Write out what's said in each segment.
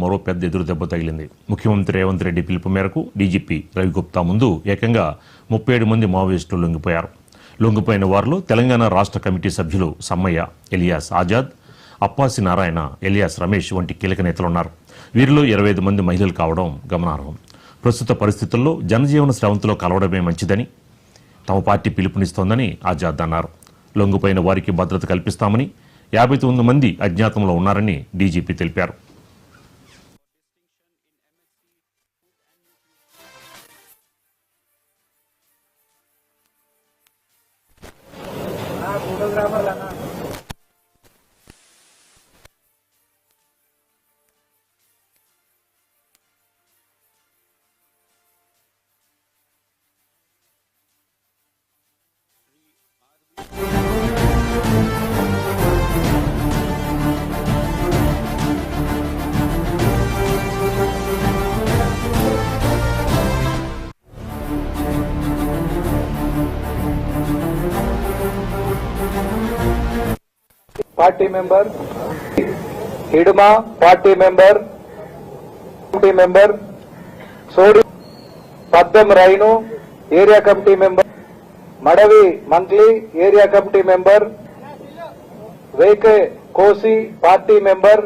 మరో పెద్ద ఎదురు దెబ్బ తగిలింది. ముఖ్యమంత్రి రేవంత్ రెడ్డి పిలుపు మేరకు డీజీపీ రవిగుప్తా ముందు ఏకంగా 37 మంది మావోయిస్టులు లొంగిపోయారు. లొంగిపోయిన వారిలో తెలంగాణ రాష్ట్ర కమిటీ సభ్యులు సమ్మయ్య, ఎలియాస్ ఆజాద్, అప్పాసి నారాయణ, ఎలియాస్ రమేష్ వంటి కీలక నేతలున్నారు. వీరిలో 25 మంది మహిళలు కావడం గమనార్హం. ప్రస్తుత పరిస్థితుల్లో జనజీవన స్రవంతిలో కలవడమే మంచిదని తమ పార్టీ పిలుపునిస్తోందని ఆజాద్ అన్నారు. లొంగిపోయిన వారికి భద్రత కల్పిస్తామని, 59 మంది అజ్ఞాతంలో ఉన్నారని డీజీపీ తెలిపారు. Party member Hidma party member Sodi Paddam Rainu area committee member Madvi Mangli area committee member Veke Kosi party member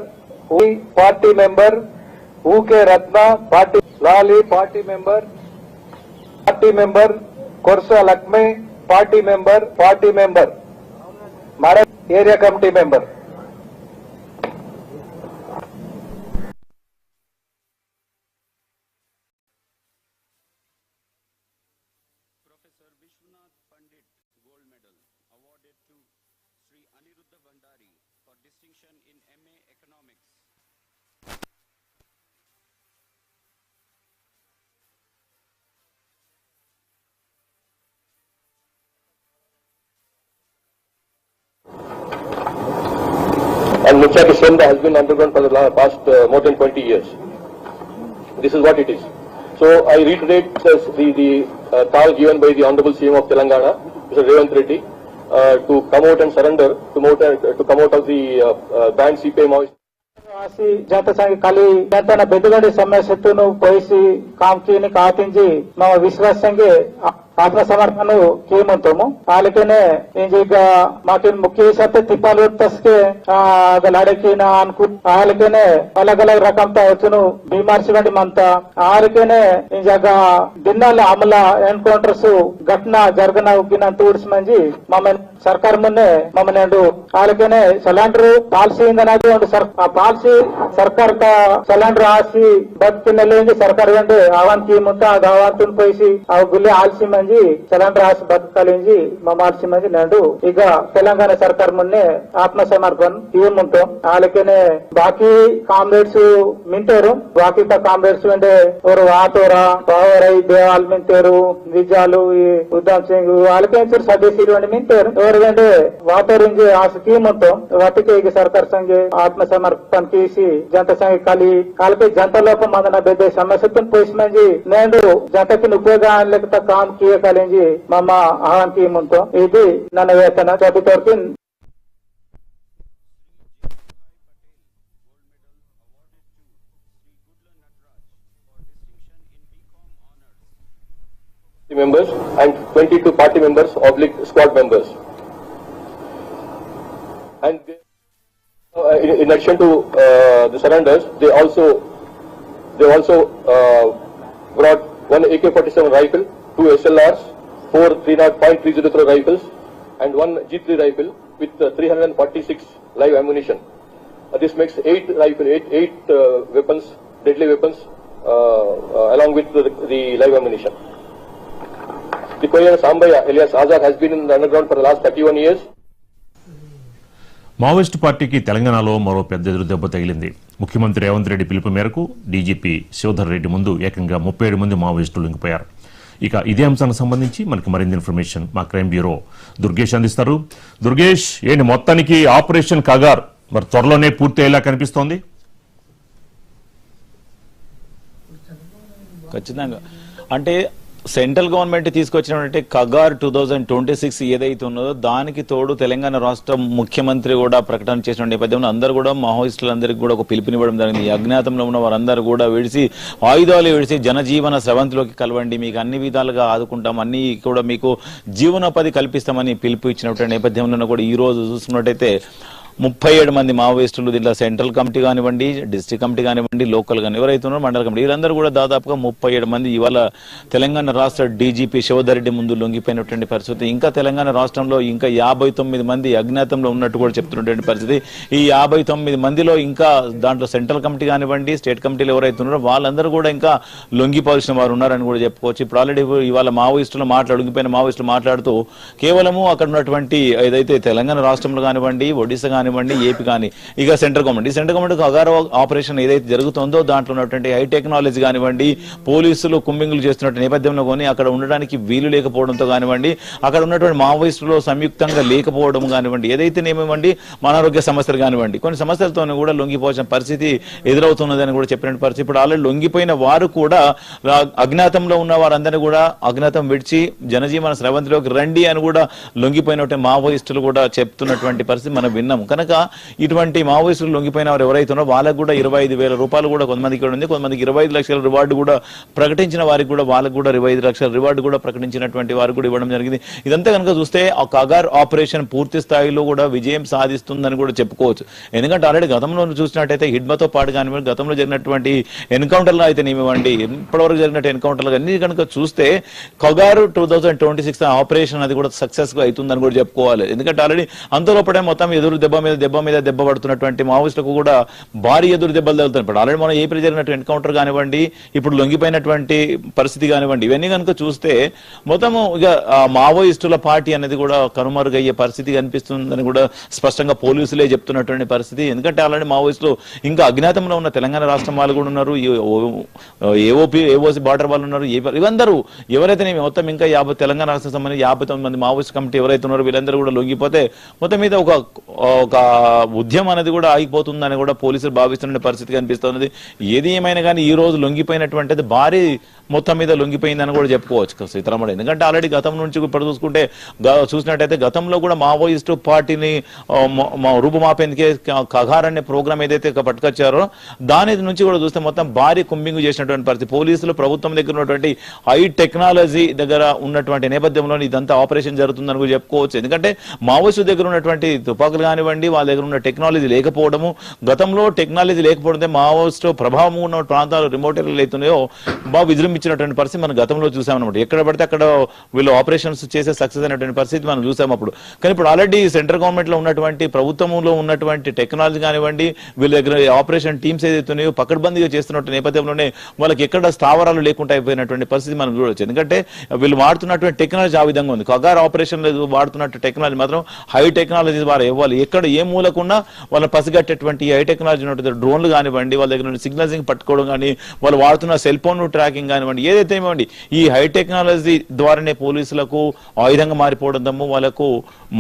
Uike Ratna party Lali party member Korsa Lakshmi party member Mad area committee member professor Vishwanath Pandit gold medal awarded to Sri Aniruddha Bhandari for distinction in MA Economics. And Mukhya Kiswanda has been underground for the past more than 20 years. This is what it is. So I reiterate the call given by the Honorable CM of Telangana, Mr. Revanth Reddy, to come out and surrender, to come out of the banned CPI Maoist. जनता संघ खाली जनता बेदगड़ी समस्या पैसी काम की कातिंजी मम विश्वास संगे आत्मसमर्पण कियमंतमु आलकेने इंजीग माकिन मुख्य सत्य तिपाल तस्के लाड़की ना अनु आलकेने अलग अलग रकम वचुनु बीमार सिवंडी मंता आलकेने इंजाग दिनाल अमला एनकौंटर्स घटना जरगना उगिना तूड्स मंजी मम सरकार मुन्ने मम नेंडु आलकेने सिलेंडर पालिसी इंदनादी पालिसी सरकार का सिलेंडर आसी बदकिने लेंगे सरकार वेंडे आवान की मुंता आवान पैसी गुल्ले आलसी मंजी सिलेंडर आसी बदकलेंजी ममालसी मंजी नेंडु इग तेलंगाना सरकार मुन्ने आत्मसमर्पण इवमुंटो आलकेने बाकी कामरेड्स मिंटेरु बाकी का कामरेड्स वेंडे और आटोरा पावरई देवाल मिंटेरु विजालु उद्धम सिंह आलके सदस्य वेंडे मिंटेरु और वेंडे वाटोरिंजे आस कीमंतो वाटिके इग सरकार संगे आत्मसमर्पण की जनता संघ खाली कालके जनता लोप मंदना बेदे समस्या पैस मंजी नेंडु जनता की उपयोग लेखता काम किए कालेंजी मम आह्वान की मुंतो इदी नन्न वेतन चौबीतोरकी members and 22 party members / squad members. And in addition to the surrenders, they also brought one AK-47 rifle, 2 SLRs, 4 3.303 rifles, and 1 G3 rifle with 346 live ammunition. This makes 8 weapons, deadly weapons, along with the live ammunition. The Koyana Sambaya, Elias Azad, has been in the underground for the last 31 years. Maoist పార్టీకి తెలంగాణలో మరో పెద్ద ఎదురు దెబ్బ తగిలింది. ముఖ్యమంత్రి రేవంత్ రెడ్డి పిలుపు మేరకు డీజీపీ శివధర్ రెడ్డి ముందు ఏకంగా 37 మంది మావోయిస్టులు లొంగిపోయారు. ఇక ఇదే అంశానికి సంబంధించి మనకి మరింత ఇన్ఫర్మేషన్ మా క్రైమ్ బ్యూరో దుర్గేష్ అందిస్తారు. దుర్గేష్, ఏంటి మొత్తానికి ఆపరేషన్ కగార్ మరి త్వరలోనే పూర్తి అయ్యేలా కనిపిస్తోంది? ఖచ్చితంగా అంటే సెంట్రల్ గవర్నమెంట్ తీసుకొచ్చినటువంటి కగార్ 2026 ఏదైతే ఉన్నదో దానికి తోడు తెలంగాణ రాష్ట్ర ముఖ్యమంత్రి కూడా ప్రకటన చేసిన నేపథ్యంలో అందరూ కూడా మావోయిస్టులందరికీ కూడా ఒక పిలుపునివ్వడం జరిగింది. ఈ అజ్ఞాతంలో ఉన్న వారందరూ కూడా విడిచి ఆయుధాలు విడిచి జనజీవన స్రవంతిలోకి కలవండి, మీకు అన్ని విధాలుగా ఆదుకుంటాం, అన్ని కూడా మీకు జీవనోపాధి కల్పిస్తామని పిలుపు ఇచ్చినటువంటి నేపథ్యంలో కూడా ఈ రోజు చూసుకున్నట్టయితే 37 మంది మావోయిస్టులు దీంట్లో సెంట్రల్ కమిటీ కానివ్వండి, డిస్ట్రిక్ట్ కమిటీ కానివ్వండి, లోకల్ కానీ ఎవరైతే ఉన్నారో మండల కమిటీ వీరందరూ కూడా దాదాపుగా 37 మంది ఇవాళ తెలంగాణ రాష్ట్ర డీజీపీ శివధర్ రెడ్డి ముందు లొంగిపోయినటువంటి పరిస్థితి. ఇంకా తెలంగాణ రాష్ట్రంలో ఇంకా 59 మంది అజ్ఞాతంలో ఉన్నట్టు కూడా చెప్తున్నటువంటి పరిస్థితి. ఈ 59 మందిలో ఇంకా దాంట్లో సెంట్రల్ కమిటీ కానివ్వండి, స్టేట్ కమిటీలు ఎవరైతే ఉన్నారో వాళ్ళందరూ కూడా ఇంకా లొంగిపోవాల్సిన వారు ఉన్నారని కూడా చెప్పుకోవచ్చు. ఇప్పుడు ఆల్రెడీ ఇవాళ మావోయిస్టులు లొంగిపోయిన మావోయిస్టులు మాట్లాడుతూ కేవలము అక్కడ ఉన్నటువంటి ఏదైతే తెలంగాణ రాష్ట్రంలో కానివ్వండి, ఒడిశా కానివ్వండి, ఏపీ కానీ ఇక సెంట్రల్ గవర్నమెంట్ అగారో ఆపరేషన్ ఏదైతే జరుగుతుందో దాంట్లో ఉన్నటువంటి హై టెక్నాలజీ కానివ్వండి, పోలీసులు కుంబింగులు చేస్తున్న నేపథ్యంలో కొని అక్కడ ఉండడానికి వీలు లేకపోవడంతో కానివ్వండి, అక్కడ ఉన్నటువంటి మావోయిస్టులు సంయుక్తంగా లేకపోవడం కానివ్వండి, ఏదైతేనేమివ్వండి అనారోగ్య సమస్యలు కానివ్వండి, కొన్ని సమస్యలతో కూడా లొంగిపోవాల్సిన పరిస్థితి ఎదురవుతున్నదని కూడా చెప్పిన పరిస్థితి. ఇప్పుడు ఆల్రెడీ లొంగిపోయిన వారు కూడా అజ్ఞాతంలో ఉన్న వారందరినీ కూడా అజ్ఞాతం విడిచి జనజీవన స్రవంతిలోకి రండి అని కూడా లొంగిపోయినటువంటి మావోయిస్టులు కూడా చెప్తున్నటువంటి పరిస్థితి మనం విన్నాము. కనుక ఇటువంటి మావోయిస్టులు లొంగిపోయిన వారు ఎవరైతే ఉన్నారో వాళ్ళకు కూడా 25,000 రూపాయలు కూడా కొంతమందికి ఉంది, కొంతమందికి 25 లక్షల రివార్డు కూడా ప్రకటించిన వారికి కూడా వాళ్ళకు కూడా 25 లక్షల రివార్డు కూడా ప్రకటించినటువంటి వారికి కూడా ఇవ్వడం జరిగింది. ఇదంతా కనుక చూస్తే ఆ కగార్ ఆపరేషన్ పూర్తి స్థాయిలో కూడా విజయం సాధిస్తుందని కూడా చెప్పుకోవచ్చు. ఎందుకంటే ఆల్రెడీ గతంలో చూసినట్టయితే హిడ్మాతో పాటు కానివ్వండి, గతంలో జరిగినటువంటి ఎన్కౌంటర్లో అయితే ఇవ్వండి, ఇప్పటివరకు జరిగినట్టు ఎన్కౌంటర్లు అన్ని కనుక చూస్తే కగార్ 2026 ఆపరేషన్ అది కూడా సక్సెస్ గా అవుతుందని కూడా చెప్పుకోవాలి. ఎందుకంటే ఆల్రెడీ అంతలోపడే మొత్తం ఎదురు దెబ్బ పడుతున్నటువంటి మావోయిస్టులకు కూడా భారీ ఎదురు దెబ్బలు తగులుతాయి. ఇప్పుడు ఆల్రెడీ మనం ఏపీ జరిగినట్టు ఎన్కౌంటర్ కానివ్వండి, ఇప్పుడు లొంగిపోయినటువంటి పరిస్థితి కానివ్వండి, ఇవన్నీ కనుక చూస్తే మొత్తము ఇక మావోయిస్టుల పార్టీ అనేది కూడా కనుమరుగయ్యే పరిస్థితి కనిపిస్తుందని కూడా స్పష్టంగా పోలీసులే చెప్తున్నటువంటి పరిస్థితి. ఎందుకంటే ఆల్రెడీ మావోయిస్టులు ఇంకా అజ్ఞాతంలో ఉన్న తెలంగాణ రాష్ట్రం వాళ్ళు కూడా ఉన్నారు, ఏఓసి బార్డర్ వాళ్ళు ఉన్నారు, ఇవందరూ ఎవరైతే మొత్తం ఇంకా తెలంగాణ రాష్ట్రం సంబంధించి 59 మంది మావోయిస్ట్ కమిటీ ఎవరైతే ఉన్నారో వీళ్ళందరూ కూడా లొంగిపోతే మొత్తం మీద ఒక ఉద్యమం అనేది కూడా ఆగిపోతుందని కూడా పోలీసులు భావిస్తున్న పరిస్థితి కనిపిస్తున్నది. ఏది ఏమైనా కానీ ఈ రోజు లొంగిపోయినటువంటిది భారీ మొత్తం మీద లొంగిపోయిందని కూడా చెప్పుకోవచ్చు సీతారామరావు. ఎందుకంటే ఆల్రెడీ గతం నుంచి ఇప్పుడు చూసినట్టయితే గతంలో కూడా మావోయిస్టు పార్టీని రూపుమాపేందుకే కగార్ అనే ప్రోగ్రామ్ ఏదైతే పట్టుకొచ్చారో దాని నుంచి కూడా చూస్తే మొత్తం భారీ కుంబింగ్ చేసినటువంటి పరిస్థితి. పోలీసులు ప్రభుత్వం దగ్గర ఉన్నటువంటి హై టెక్నాలజీ దగ్గర ఉన్నటువంటి నేపథ్యంలో ఇదంతా ఆపరేషన్ జరుగుతుందని కూడా చెప్పుకోవచ్చు. ఎందుకంటే మావోయిస్టు దగ్గర ఉన్నటువంటి తుపాకులు కానివ్వండి, వాళ్ళ దగ్గర ఉన్న టెక్నాలజీ లేకపోవడము, గతంలో టెక్నాలజీ లేకపోవడంతో మావోయిస్టు ప్రభావం ఉన్న ప్రాంతాలు రిమోట్ ఏరియాలు అవుతున్నాయో బాగా విజృంభించినటువంటి పరిస్థితి మనం గతంలో చూసామన్నమాట. ఎక్కడ పడితే అక్కడ వీళ్ళు ఆపరేషన్స్ చేసే సక్సెస్ అయినటువంటి పరిస్థితి మనం చూసాం అప్పుడు. కానీ ఇప్పుడు ఆల్రెడీ సెంట్రల్ గవర్నమెంట్ లో ఉన్నటువంటి ప్రభుత్వంలో ఉన్నటువంటి టెక్నాలజీ కానివ్వండి, వీళ్ళ దగ్గర ఆపరేషన్ టీమ్స్ ఏదైతున్నాయో పకడ్బందీగా చేస్తున్నటువంటి నేపథ్యంలోనే వాళ్ళకి ఎక్కడ స్థావరాలు లేకుండా అయిపోయినటువంటి పరిస్థితి మనం చూడవచ్చు. ఎందుకంటే వీళ్ళు వాడుతున్నటువంటి టెక్నాలజీ ఆ విధంగా ఉంది. కగార్ ఆపరేషన్ వాడుతున్నట్టు టెక్నాలజీ మాత్రం హై టెక్నాలజీ ద్వారా ఇవ్వాలి. ఎక్కడ ఏ మూలకున్నా వాళ్ళని పసిగట్టేటువంటి హై టెక్నాలజీ ఉంటుంది. డ్రోన్లు కానివ్వండి, వాళ్ళ దగ్గర సిగ్నల్సింగ్ పట్టుకోవడం కానీ, వాళ్ళు వాడుతున్న సెల్ ఫోన్ ట్రాకింగ్ కానివ్వండి, ఏదైతే ఇవ్వండి ఈ హై టెక్నాలజీ ద్వారానే పోలీసులకు ఆయుధంగా మారిపోవడం వాళ్ళకు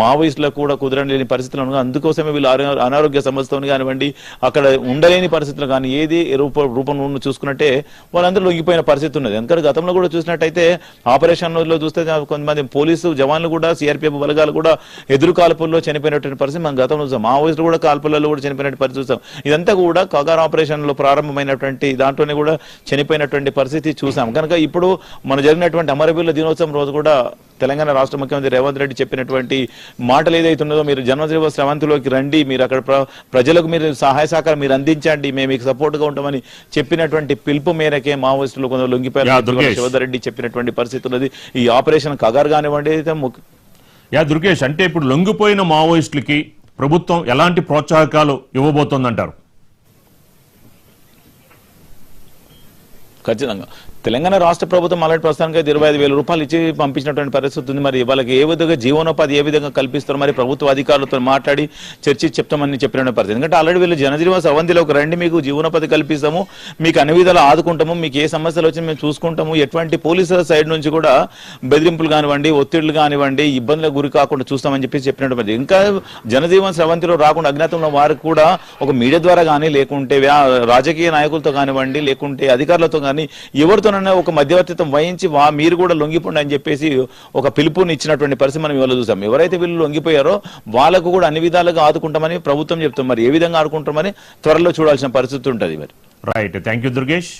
మావోయిస్టులకు కూడా కుదరలేని పరిస్థితులు. అందుకోసమే వీళ్ళు అనారోగ్య సమస్యతో కానివ్వండి, అక్కడ ఉండలేని పరిస్థితులు కానీ ఏది రూపం చూసుకున్నట్టే వాళ్ళందరూ లొంగిపోయిన పరిస్థితి ఉన్నది. ఎందుకంటే గతంలో కూడా చూసినట్టయితే ఆపరేషన్ లో చూస్తే కొంతమంది పోలీసు జవాన్లు కూడా సిఆర్పిఎఫ్ బలగాలు కూడా ఎదురు కాల్పుల్లో చనిపోయినటువంటి పరిస్థితి మనం గతంలో చూసాం. మావోయిస్టులు కూడా కాల్పులలో కూడా చనిపోయినటువంటి పరిస్థితి చూసాం. ఇదంతా కూడా కగార్ ఆపరేషన్ లో ప్రారంభమైనటువంటి దాంట్లోనే కూడా చనిపోయినటువంటి పరిస్థితి చూసాం. కనుక ఇప్పుడు మన జరిగినటువంటి అమరవీరుల దినోత్సవం రోజు కూడా తెలంగాణ రాష్ట్ర ముఖ్యమంత్రి రేవంత్ రెడ్డి చెప్పినటువంటి మాటలు ఏదైతే ఉన్నదో, మీరు జన్మదిన స్రవంతిలోకి రండి, మీరు అక్కడ ప్రజలకు మీరు సహాయ సహకారం మీరు అందించండి, మేము మీకు సపోర్ట్ గా ఉంటామని చెప్పినటువంటి పిలుపు మేరకే మావోయిస్టులు కొందరు లొంగిపోయారు. శివధర్ రెడ్డి చెప్పినటువంటి పరిస్థితి ఉన్నది. ఈ ఆపరేషన్ కగార్ కానివ్వండి. దుర్గేష్, అంటే ఇప్పుడు లొంగిపోయిన మావోయిస్టులకి ప్రభుత్వం ఎలాంటి ప్రోత్సాహకాలు ఇవ్వబోతోందంటారు? ఖచ్చితంగా తెలంగాణ రాష్ట్ర ప్రభుత్వం అలాంటి ప్రస్తుతానికి 25,000 రూపాయలు ఇచ్చి పంపించినటువంటి పరిస్థితి ఉంది. మరి వాళ్ళకి ఏ విధంగా జీవనోపాధి ఏ విధంగా కల్పిస్తారో మరి ప్రభుత్వ అధికారులతో మాట్లాడి చర్చించి చెప్తామని చెప్పిన పరిస్థితి. ఎందుకంటే ఆల్రెడీ వీళ్ళు జనజీవన స్రవంతిలోకి రండి, మీకు జీవనోపాధి కల్పిస్తాము, మీకు అన్ని విధాలు ఆదుకుంటాము, మీకు ఏ సమస్యలు వచ్చి మేము చూసుకుంటాము, ఎటువంటి పోలీసుల సైడ్ నుంచి కూడా బెదిరింపులు కానివ్వండి, ఒత్తిళ్లు కానివ్వండి, ఇబ్బందులకు గురి కాకుండా చూస్తామని చెప్పినట్టు పరిస్థితి. ఇంకా జనజీవన స్రవంతిలో రాకుండా అజ్ఞాతంలో వారికి కూడా ఒక మీడియా ద్వారా కానీ, లేకుంటే రాజకీయ నాయకులతో కానివ్వండి, లేకుంటే అధికారులతో కానీ ఎవరితోనైనా ఒక మధ్యవర్తిత్వం వహించి మీరు కూడా లొంగిపోండి అని చెప్పేసి ఒక పిలుపుని ఇచ్చినటువంటి పరిస్థితి మనం ఇవాళ చూసాం. ఎవరైతే వీళ్ళు లొంగిపోయారో వాళ్ళకు కూడా అన్ని విధాలుగా ఆదుకుంటామని ప్రభుత్వం చెప్తాం. మరి ఏ విధంగా ఆదుకుంటామని త్వరలో చూడాల్సిన పరిస్థితి ఉంటుంది. మరి రైట్, థ్యాంక్ యూ దుర్గేష్.